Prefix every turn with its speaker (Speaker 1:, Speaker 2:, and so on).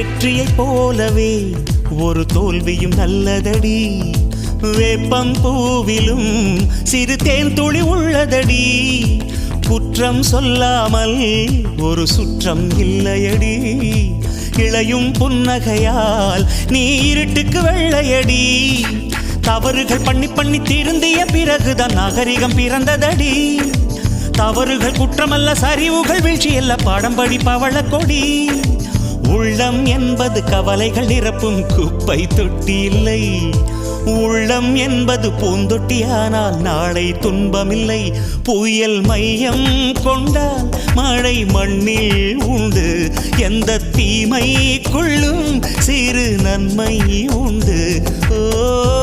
Speaker 1: வெற்றியைப் போலவே ஒரு தோல்வியும் நல்லதடி. வேப்பம் பூவிலும் சிறு தேன் துளி உள்ளதடி. குற்றம் சொல்லாமல் ஒரு சுற்றம் இல்லையடி. இளையும் புன்னகையால் நீ இருட்டுக்கு வெள்ளையடி. தவறுகள் பண்ணி பண்ணி திருந்திய பிறகுதான் நாகரிகம் பிறந்ததடி. தவறுகள் குற்றமல்ல, சரிவுகள் வீழ்ச்சியல்ல, பாடம் படி பவள கொடி. உள்ளம் என்பது கவலைகள் நிரப்பும் குப்பை தொட்டி இல்லை. உள்ளம் என்பது பூந்தொட்டியானால் நாளை துன்பமில்லை. புயல் மையம் கொண்டால் மழை மண்ணில் உண்டு. எந்த தீமைக்குள்ளும் சிறு நன்மை உண்டு. ஓ